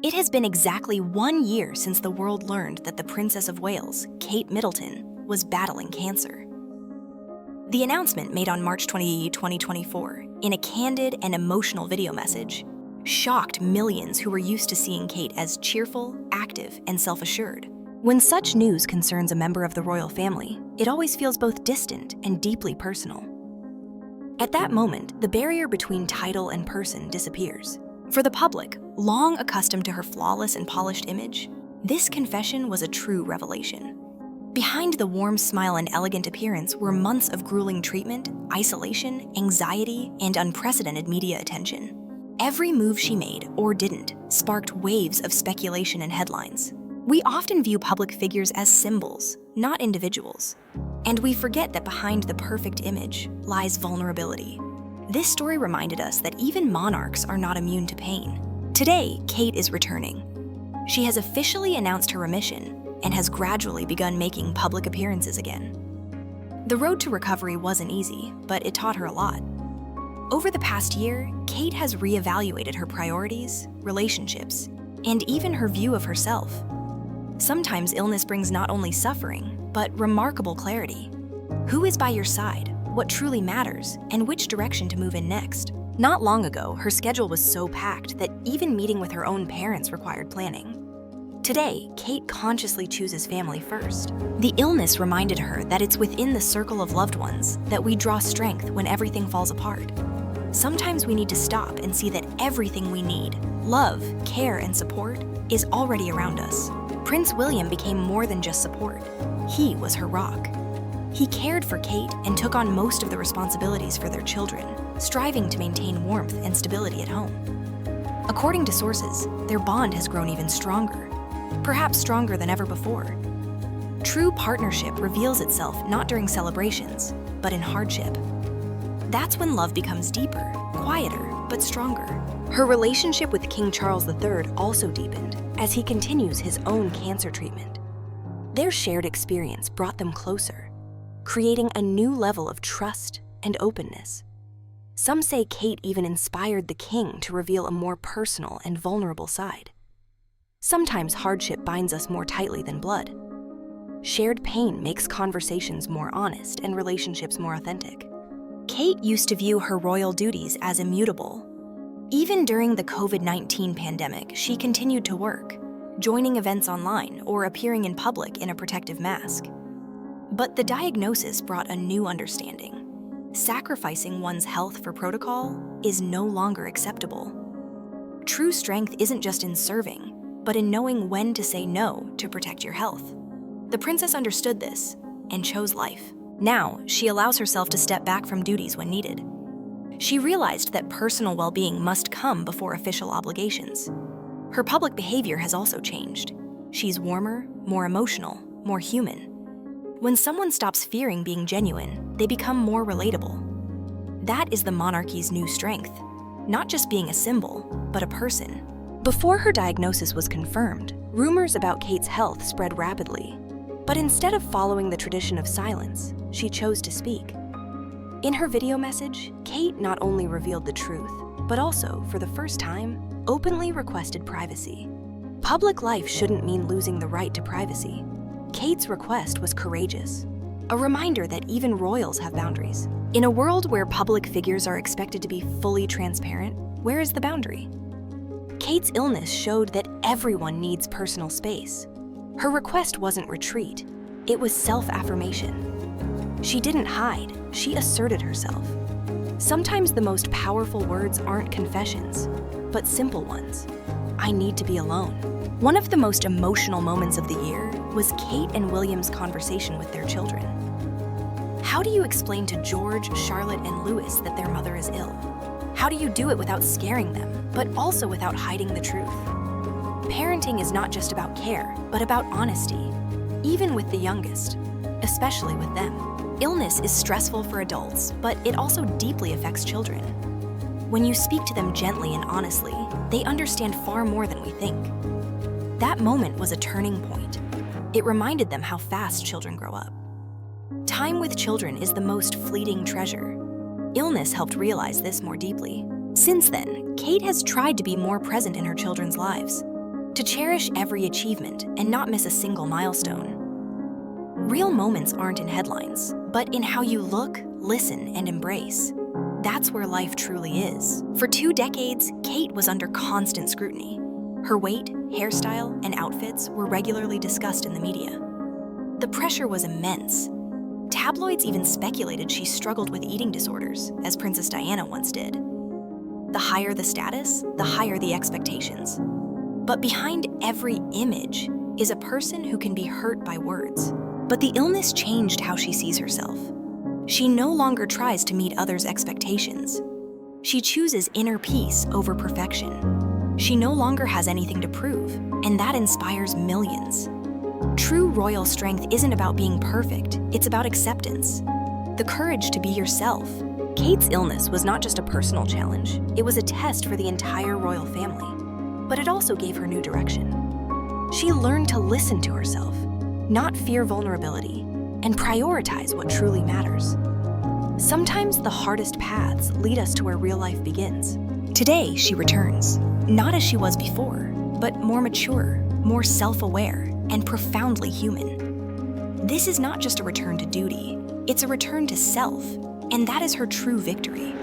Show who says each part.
Speaker 1: It has been exactly 1 year since the world learned that the Princess of Wales, Kate Middleton, was battling cancer. The announcement, made on March 28, 2024, in a candid and emotional video message, shocked millions who were used to seeing Kate as cheerful, active, and self-assured. When such news concerns a member of the royal family, it always feels both distant and deeply personal. At that moment, the barrier between title and person disappears. For the public, long accustomed to her flawless and polished image, this confession was a true revelation. Behind the warm smile and elegant appearance were months of grueling treatment, isolation, anxiety, and unprecedented media attention. Every move she made, or didn't, sparked waves of speculation and headlines. We often view public figures as symbols, not individuals. And we forget that behind the perfect image lies vulnerability. This story reminded us that even monarchs are not immune to pain. Today, Kate is returning. She has officially announced her remission and has gradually begun making public appearances again. The road to recovery wasn't easy, but it taught her a lot. Over the past year, Kate has reevaluated her priorities, relationships, and even her view of herself. Sometimes illness brings not only suffering, but remarkable clarity. Who is by your side, what truly matters, and which direction to move in next? Not long ago, her schedule was so packed that even meeting with her own parents required planning. Today, Kate consciously chooses family first. The illness reminded her that it's within the circle of loved ones that we draw strength when everything falls apart. Sometimes we need to stop and see that everything we need, love, care, and support, is already around us. Prince William became more than just support. He was her rock. He cared for Kate and took on most of the responsibilities for their children, striving to maintain warmth and stability at home. According to sources, their bond has grown even stronger, perhaps stronger than ever before. True partnership reveals itself not during celebrations, but in hardship. That's when love becomes deeper, quieter, but stronger. Her relationship with King Charles III also deepened as he continues his own cancer treatment. Their shared experience brought them closer, creating a new level of trust and openness. Some say Kate even inspired the king to reveal a more personal and vulnerable side. Sometimes hardship binds us more tightly than blood. Shared pain makes conversations more honest and relationships more authentic. Kate used to view her royal duties as immutable. Even during the COVID-19 pandemic, she continued to work, joining events online or appearing in public in a protective mask. But the diagnosis brought a new understanding. Sacrificing one's health for protocol is no longer acceptable. True strength isn't just in serving, but in knowing when to say no to protect your health. The princess understood this and chose life. Now, she allows herself to step back from duties when needed. She realized that personal well-being must come before official obligations. Her public behavior has also changed. She's warmer, more emotional, more human. When someone stops fearing being genuine, they become more relatable. That is the monarchy's new strength, not just being a symbol, but a person. Before her diagnosis was confirmed, rumors about Kate's health spread rapidly. But instead of following the tradition of silence, she chose to speak. In her video message, Kate not only revealed the truth, but also, for the first time, openly requested privacy. Public life shouldn't mean losing the right to privacy. Kate's request was courageous, a reminder that even royals have boundaries. In a world where public figures are expected to be fully transparent, where is the boundary? Kate's illness showed that everyone needs personal space. Her request wasn't retreat, it was self-affirmation. She didn't hide, she asserted herself. Sometimes the most powerful words aren't confessions, but simple ones. I need to be alone. One of the most emotional moments of the year was Kate and William's conversation with their children. How do you explain to George, Charlotte, and Louis that their mother is ill? How do you do it without scaring them, but also without hiding the truth? Parenting is not just about care, but about honesty, even with the youngest, especially with them. Illness is stressful for adults, but it also deeply affects children. When you speak to them gently and honestly, they understand far more than we think. That moment was a turning point. It reminded them how fast children grow up. Time with children is the most fleeting treasure. Illness helped realize this more deeply. Since then, Kate has tried to be more present in her children's lives. to cherish every achievement and not miss a single milestone. Real moments aren't in headlines, but in how you look, listen, and embrace. That's where life truly is. For 2 decades, Kate was under constant scrutiny. Her weight, hairstyle, and outfits were regularly discussed in the media. The pressure was immense. Tabloids even speculated she struggled with eating disorders, as Princess Diana once did. The higher the status, the higher the expectations. But behind every image is a person who can be hurt by words. But the illness changed how she sees herself. She no longer tries to meet others' expectations. She chooses inner peace over perfection. She no longer has anything to prove, and that inspires millions. True royal strength isn't about being perfect, it's about acceptance. The courage to be yourself. Kate's illness was not just a personal challenge, it was a test for the entire royal family. But it also gave her new direction. She learned to listen to herself, not fear vulnerability, and prioritize what truly matters. Sometimes the hardest paths lead us to where real life begins. Today, she returns, not as she was before, but more mature, more self-aware, and profoundly human. This is not just a return to duty, it's a return to self, and that is her true victory.